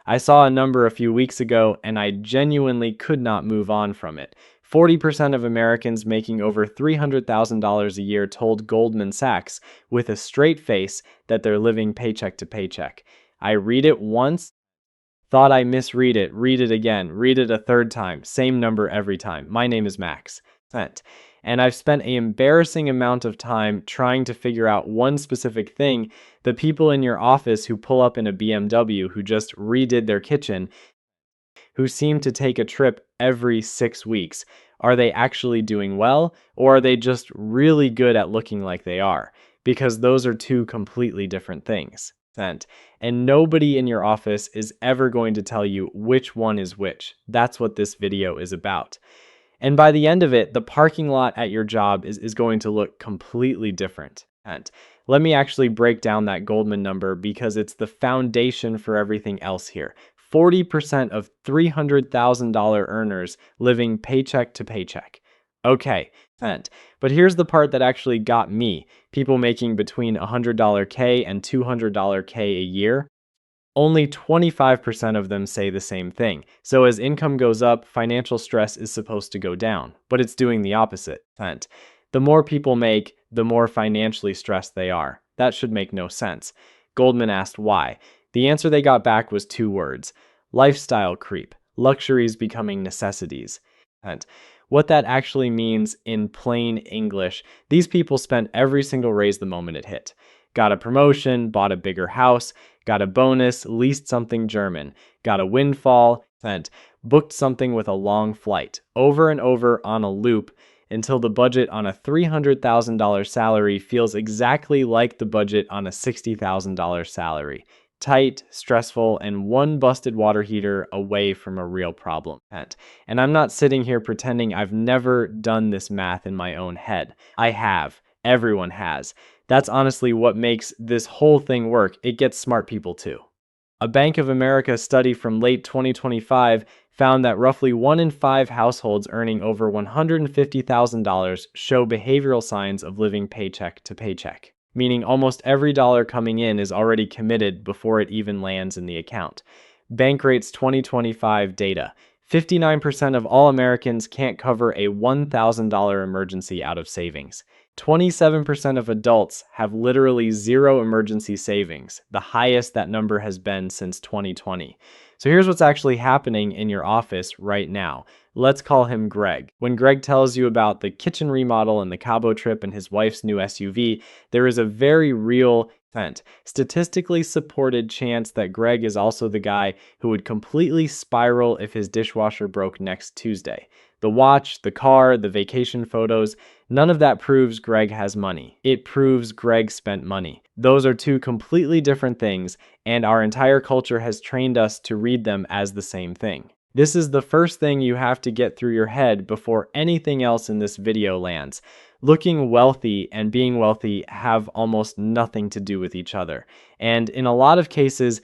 I saw a number a few weeks ago and I genuinely could not move on from it. 40% of Americans making over $300,000 a year told Goldman Sachs with a straight face that they're living paycheck to paycheck. I read it once, thought I misread it, read it again, read it a third time, same number every time. My name is Max. And I've spent an embarrassing amount of time trying to figure out one specific thing. The people in your office who pull up in a BMW, who just redid their kitchen, who seem to take a trip every 6 weeks, are they actually doing well, or are they just really good at looking like they are? Because those are two completely different things. And nobody in your office is ever going to tell you which one is which. That's what this video is about. And by the end of it, the parking lot at your job is going to look completely different. And let me actually break down that Goldman number because it's the foundation for everything else here. 40% of $300,000 earners living paycheck to paycheck. Okay, but here's the part that actually got me. People making between $100 K and $200 K a year. Only 25% of them say the same thing. So as income goes up, financial stress is supposed to go down, but it's doing the opposite. The more people make, the more financially stressed they are. That should make no sense. Goldman asked why. The answer they got back was 2 words: lifestyle creep, luxuries becoming necessities. What that actually means in plain English, these people spent every single raise the moment it hit. Got a promotion, bought a bigger house, got a bonus, leased something German, got a windfall, booked something with a long flight, over and over on a loop until the budget on a $300,000 salary feels exactly like the budget on a $60,000 salary. Tight, stressful, and one busted water heater away from a real problem. And I'm not sitting here pretending I've never done this math in my own head. I have. Everyone has. That's honestly what makes this whole thing work. It gets smart people too. A Bank of America study from late 2025 found that roughly 1 in 5 households earning over $150,000 show behavioral signs of living paycheck to paycheck, meaning almost every dollar coming in is already committed before it even lands in the account. Bankrate's 2025 data: 59% of all Americans can't cover a $1,000 emergency out of savings. 27% of adults have literally zero emergency savings, the highest that number has been since 2020. So here's what's actually happening in your office right now. Let's call him Greg. When Greg tells you about the kitchen remodel and the Cabo trip and his wife's new SUV, there is a very real, statistically supported chance that Greg is also the guy who would completely spiral if his dishwasher broke next Tuesday. The watch, the car, the vacation photos, none of that proves Greg has money. It proves Greg spent money. Those are two completely different things, and our entire culture has trained us to read them as the same thing. This is the first thing you have to get through your head before anything else in this video lands. Looking wealthy and being wealthy have almost nothing to do with each other. And in a lot of cases,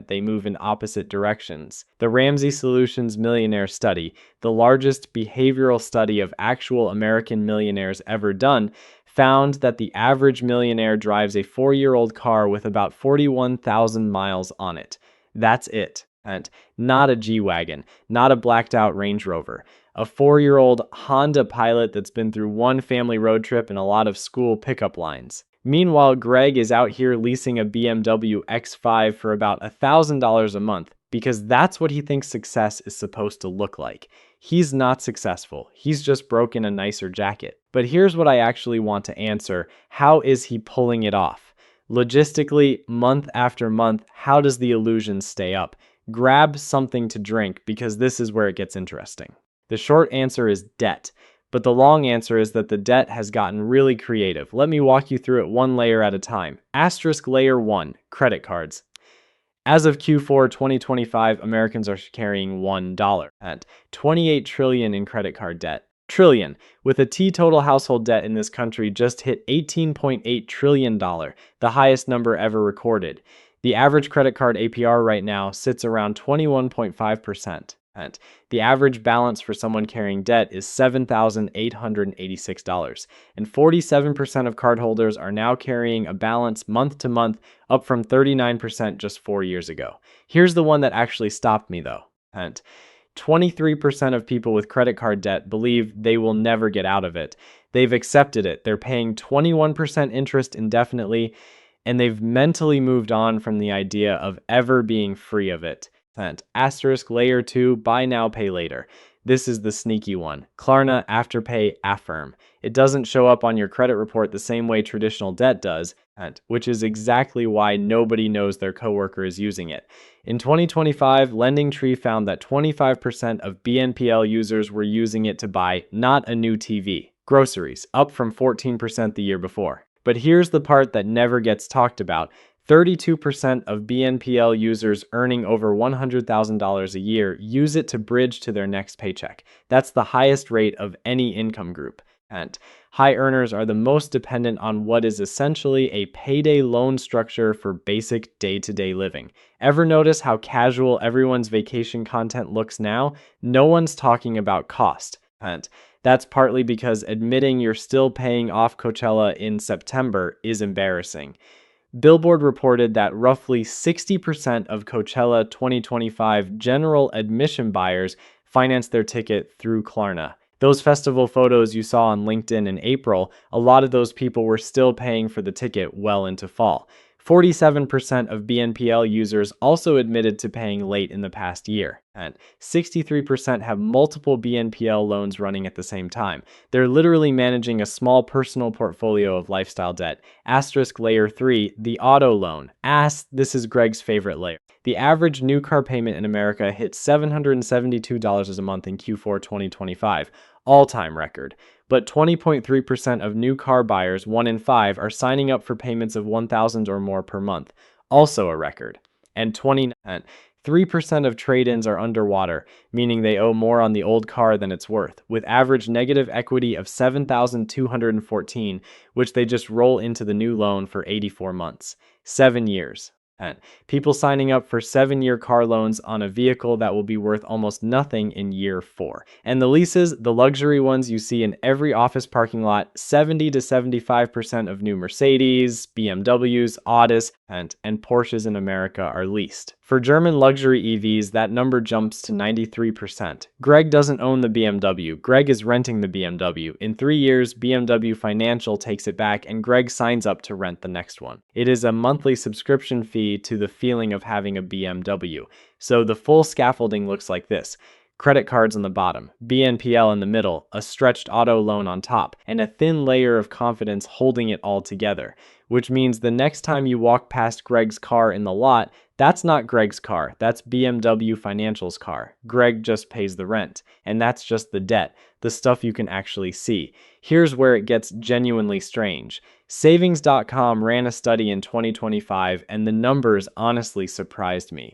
they move in opposite directions. The Ramsey Solutions Millionaire study, the largest behavioral study of actual American millionaires ever done, found that the average millionaire drives a 4-year-old car with about 41,000 miles on it. That's it. And not a G-Wagon, not a blacked out Range Rover. A 4-year-old Honda Pilot that's been through one family road trip and a lot of school pickup lines. Meanwhile, Greg is out here leasing a BMW X5 for about $1,000 a month because that's what he thinks success is supposed to look like. He's not successful. He's just broken a nicer jacket. But here's what I actually want to answer. How is he pulling it off? Logistically, month after month, how does the illusion stay up? Grab something to drink because this is where it gets interesting. The short answer is debt. But the long answer is that the debt has gotten really creative. Let me walk you through it one layer at a time. Asterisk layer 1, credit cards. As of Q4 2025, Americans are carrying $1 and $28 trillion in credit card debt. Trillion, with a T total household debt in this country just hit $18.8 trillion, the highest number ever recorded. The average credit card APR right now sits around 21.5%. The average balance for someone carrying debt is $7,886, and 47% of cardholders are now carrying a balance month to month, up from 39% just 4 years ago. Here's the one that actually stopped me though. 23% of people with credit card debt believe they will never get out of it. They've accepted it. They're paying 21% interest indefinitely, and they've mentally moved on from the idea of ever being free of it. Asterisk layer 2, buy now, pay later. This is the sneaky one. Klarna Afterpay Affirm. It doesn't show up on your credit report the same way traditional debt does, which is exactly why nobody knows their coworker is using it. In 2025, LendingTree found that 25% of BNPL users were using it to buy not a new TV, groceries, up from 14% the year before. But here's the part that never gets talked about. 32% of BNPL users earning over $100,000 a year use it to bridge to their next paycheck. That's the highest rate of any income group. And high earners are the most dependent on what is essentially a payday loan structure for basic day-to-day living. Ever notice how casual everyone's vacation content looks now? No one's talking about cost. And that's partly because admitting you're still paying off Coachella in September is embarrassing. Billboard reported that roughly 60% of Coachella 2025 general admission buyers financed their ticket through Klarna. Those festival photos you saw on LinkedIn in April, a lot of those people were still paying for the ticket well into fall. 47% of BNPL users also admitted to paying late in the past year, and 63% have multiple BNPL loans running at the same time. They're literally managing a small personal portfolio of lifestyle debt. Asterisk layer 3, the auto loan. This is Greg's favorite layer. The average new car payment in America hit $772 a month in Q4 2025, all-time record. But 20.3% of new car buyers, 1 in 5, are signing up for payments of $1,000 or more per month, also a record. And 3% of trade-ins are underwater, meaning they owe more on the old car than it's worth, with average negative equity of $7,214, which they just roll into the new loan for 84 months. 7 years. People signing up for 7-year car loans on a vehicle that will be worth almost nothing in year 4. And the leases, the luxury ones you see in every office parking lot, 70 to 75% of new Mercedes, BMWs, Audis, and Porsches in America are leased. For German luxury EVs, that number jumps to 93%. Greg doesn't own the BMW. Greg is renting the BMW. In 3 years, BMW Financial takes it back and Greg signs up to rent the next one. It is a monthly subscription fee to the feeling of having a BMW. So the full scaffolding looks like this. Credit cards on the bottom, BNPL in the middle, a stretched auto loan on top, and a thin layer of confidence holding it all together. Which means the next time you walk past Greg's car in the lot, that's not Greg's car, that's BMW Financial's car. Greg just pays the rent. And that's just the debt, the stuff you can actually see. Here's where it gets genuinely strange. Savings.com ran a study in 2025, and the numbers honestly surprised me.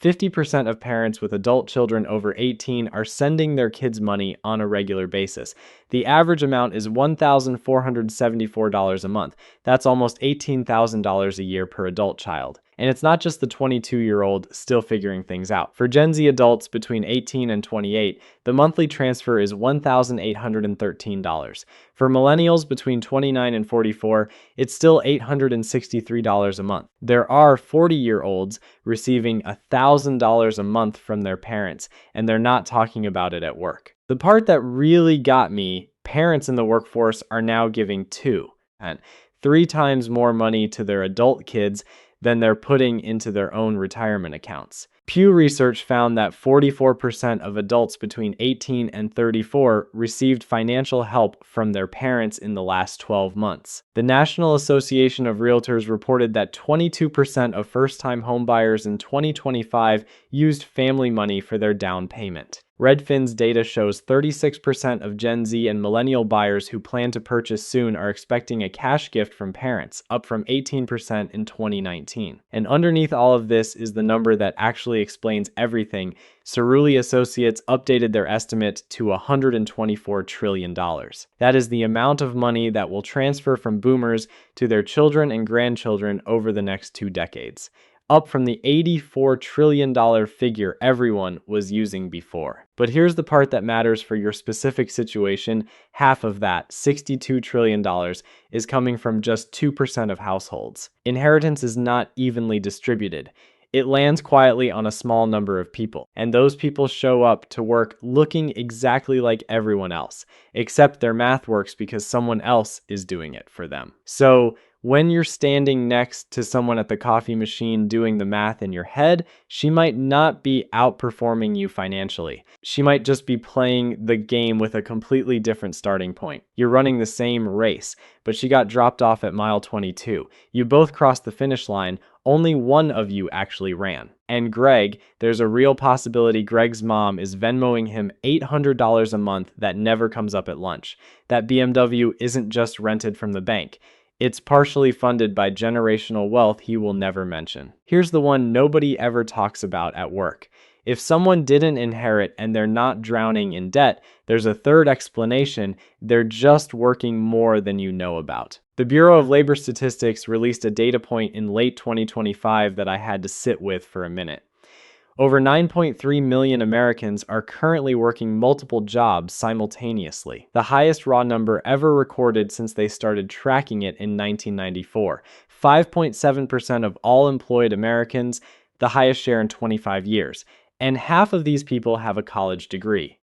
50% of parents with adult children over 18 are sending their kids money on a regular basis. The average amount is $1,474 a month. That's almost $18,000 a year per adult child. And it's not just the 22-year-old still figuring things out. For Gen Z adults between 18 and 28, the monthly transfer is $1,813. For millennials between 29 and 44, it's still $863 a month. There are 40-year-olds receiving $1,000 a month from their parents, and they're not talking about it at work. The part that really got me, parents in the workforce are now giving 2 and 3 times more money to their adult kids than they're putting into their own retirement accounts. Pew Research found that 44% of adults between 18 and 34 received financial help from their parents in the last 12 months. The National Association of Realtors reported that 22% of first-time homebuyers in 2025 used family money for their down payment. Redfin's data shows 36% of Gen Z and millennial buyers who plan to purchase soon are expecting a cash gift from parents, up from 18% in 2019. And underneath all of this is the number that actually explains everything. Cerulli Associates updated their estimate to $124 trillion. That is the amount of money that will transfer from boomers to their children and grandchildren over the next 2 decades. up from the $84 trillion figure everyone was using before. But here's the part that matters for your specific situation. Half of that, $62 trillion, is coming from just 2% of households. Inheritance is not evenly distributed. It lands quietly on a small number of people, and those people show up to work looking exactly like everyone else, except their math works because someone else is doing it for them. So when you're standing next to someone at the coffee machine doing the math in your head, she might not be outperforming you financially. She might just be playing the game with a completely different starting point. You're running the same race, but she got dropped off at mile 22. You both crossed the finish line. Only one of you actually ran. And Greg, there's a real possibility Greg's mom is Venmoing him $800 a month that never comes up at lunch. That BMW isn't just rented from the bank. It's partially funded by generational wealth he will never mention. Here's the one nobody ever talks about at work. If someone didn't inherit and they're not drowning in debt, there's a third explanation: they're just working more than you know about. The Bureau of Labor Statistics released a data point in late 2025 that I had to sit with for a minute. Over 9.3 million Americans are currently working multiple jobs simultaneously, the highest raw number ever recorded since they started tracking it in 1994. 5.7% of all employed Americans, the highest share in 25 years. And half of these people have a college degree.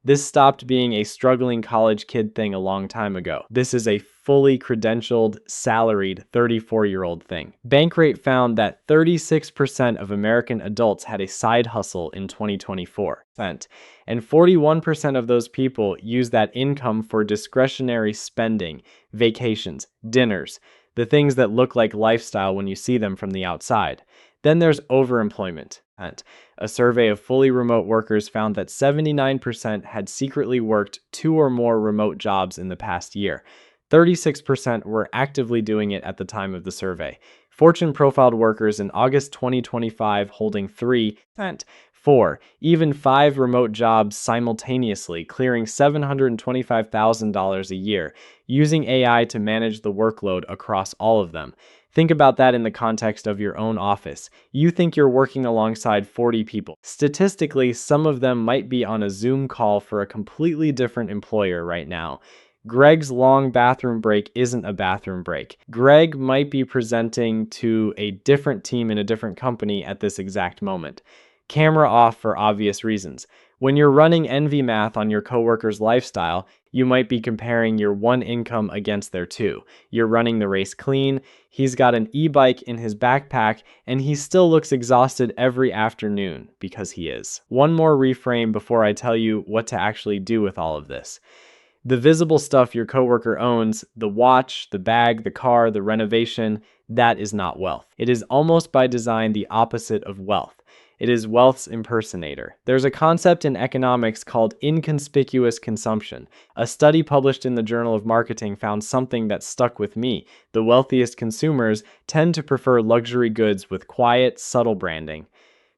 This stopped being a struggling college kid thing a long time ago. This is a fully credentialed, salaried 34-year-old thing. Bankrate found that 36% of American adults had a side hustle in 2024. And 41% of those people use that income for discretionary spending, vacations, dinners, the things that look like lifestyle when you see them from the outside. Then there's overemployment. A survey of fully remote workers found that 79% had secretly worked 2 or more remote jobs in the past year. 36% were actively doing it at the time of the survey. Fortune profiled workers in August 2025 holding 3, 4, even 5 remote jobs simultaneously, clearing $725,000 a year, using AI to manage the workload across all of them. Think about that in the context of your own office. You think you're working alongside 40 people. Statistically, some of them might be on a Zoom call for a completely different employer right now. Greg's long bathroom break isn't a bathroom break. Greg might be presenting to a different team in a different company at this exact moment. Camera off for obvious reasons. When you're running envy math on your coworker's lifestyle, you might be comparing your one income against their two. You're running the race clean. He's got an e-bike in his backpack, and he still looks exhausted every afternoon, because he is. One more reframe before I tell you what to actually do with all of this. The visible stuff your coworker owns, the watch, the bag, the car, the renovation, that is not wealth. It is almost by design the opposite of wealth. It is wealth's impersonator. There's a concept in economics called inconspicuous consumption. A study published in the Journal of Marketing found something that stuck with me. The wealthiest consumers tend to prefer luxury goods with quiet, subtle branding.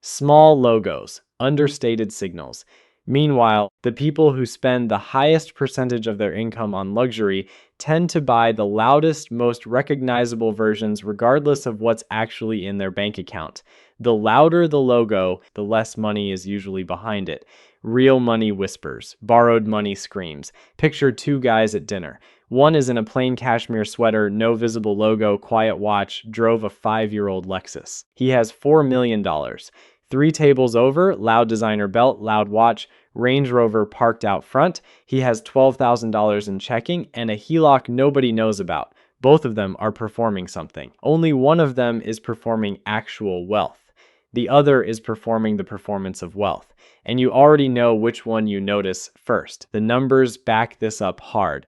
Small logos, understated signals. Meanwhile, the people who spend the highest percentage of their income on luxury tend to buy the loudest, most recognizable versions regardless of what's actually in their bank account. The louder the logo, the less money is usually behind it. Real money whispers, borrowed money screams. Picture 2 guys at dinner. One is in a plain cashmere sweater, no visible logo, quiet watch, drove a 5-year-old Lexus. He has $4 million. 3 tables over, loud designer belt, loud watch, Range Rover parked out front. He has $12,000 in checking and a HELOC nobody knows about. Both of them are performing something. Only one of them is performing actual wealth. The other is performing the performance of wealth. And you already know which one you notice first. The numbers back this up hard.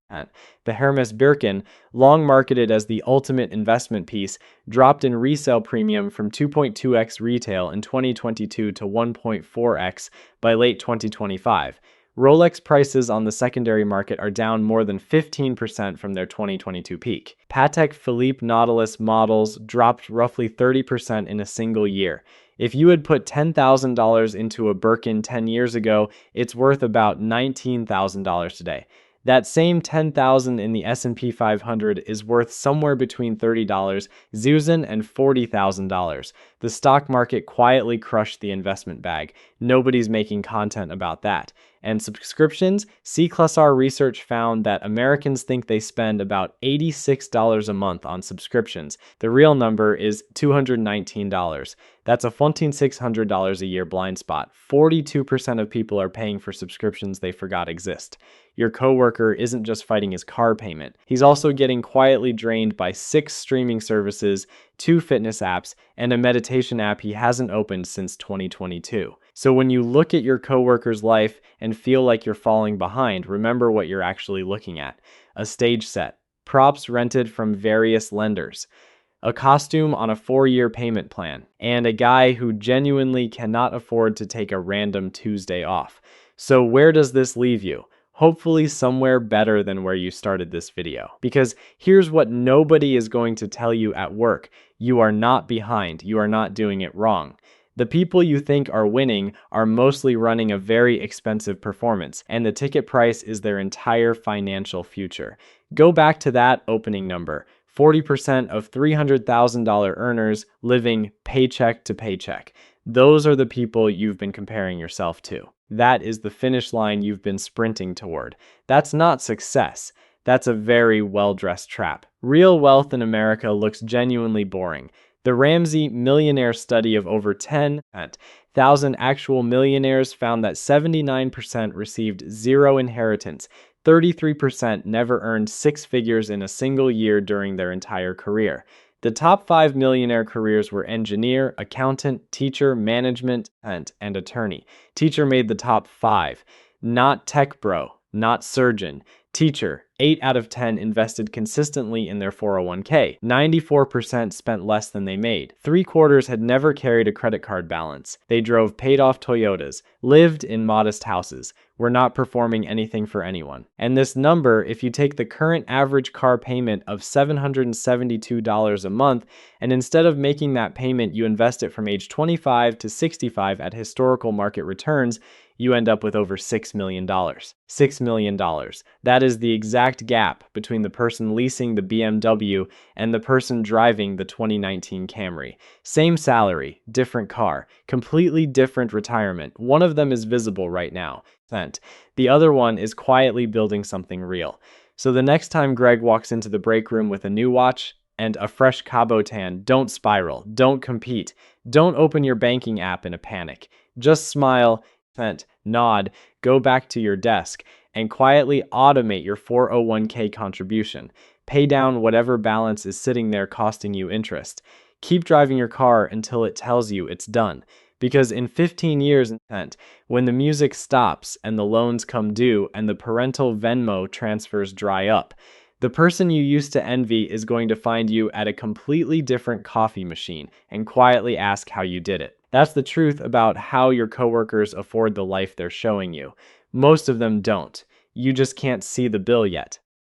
The Hermes Birkin, long marketed as the ultimate investment piece, dropped in resale premium from 2.2x retail in 2022 to 1.4x by late 2025. Rolex prices on the secondary market are down more than 15% from their 2022 peak. Patek Philippe Nautilus models dropped roughly 30% in a single year. If you had put $10,000 into a Birkin 10 years ago, it's worth about $19,000 today. That same 10,000 in the S&P 500 is worth somewhere between $30,000 and $40,000. The stock market quietly crushed the investment bag. Nobody's making content about that. And subscriptions, C+R research found that Americans think they spend about $86 a month on subscriptions. The real number is $219. That's a $1,600 a year blind spot. 42% of people are paying for subscriptions they forgot exist. Your coworker isn't just fighting his car payment. He's also getting quietly drained by 6 streaming services, 2 fitness apps, and a meditation app he hasn't opened since 2022. So when you look at your coworker's life and feel like you're falling behind, remember what you're actually looking at. A stage set, props rented from various lenders, a costume on a 4-year payment plan, and a guy who genuinely cannot afford to take a random Tuesday off. So where does this leave you? Hopefully somewhere better than where you started this video. Because here's what nobody is going to tell you at work. You are not behind. You are not doing it wrong. The people you think are winning are mostly running a very expensive performance, and the ticket price is their entire financial future. Go back to that opening number. 40% of $300,000 earners living paycheck to paycheck. Those are the people you've been comparing yourself to. That is the finish line you've been sprinting toward. That's not success. That's a very well-dressed trap. Real wealth in America looks genuinely boring. The Ramsey Millionaire study of over 10,000 actual millionaires found that 79% received zero inheritance. 33% never earned 6 figures in a single year during their entire career. The top 5 millionaire careers were engineer, accountant, teacher, management, and attorney. Teacher made the top 5. Not tech bro, not surgeon. Teacher, 8 out of 10 invested consistently in their 401k. 94% spent less than they made. 3/4 had never carried a credit card balance. They drove paid-off Toyotas, lived in modest houses, were not performing anything for anyone. And this number, if you take the current average car payment of $772 a month, and instead of making that payment, you invest it from age 25 to 65 at historical market returns, you end up with over $6 million. $6 million. That is the exact gap between the person leasing the BMW and the person driving the 2019 Camry. Same salary, different car, completely different retirement. One of them is visible right now. The other one is quietly building something real. So the next time Greg walks into the break room with a new watch and a fresh Cabo tan, don't spiral, don't compete, don't open your banking app in a panic. Just smile, nod, go back to your desk, and quietly automate your 401k contribution. Pay down whatever balance is sitting there costing you interest. Keep driving your car until it tells you it's done. Because in 15 years, when the music stops and the loans come due and the parental Venmo transfers dry up, the person you used to envy is going to find you at a completely different coffee machine and quietly ask how you did it. That's the truth about how your coworkers afford the life they're showing you. Most of them don't. You just can't see the bill yet.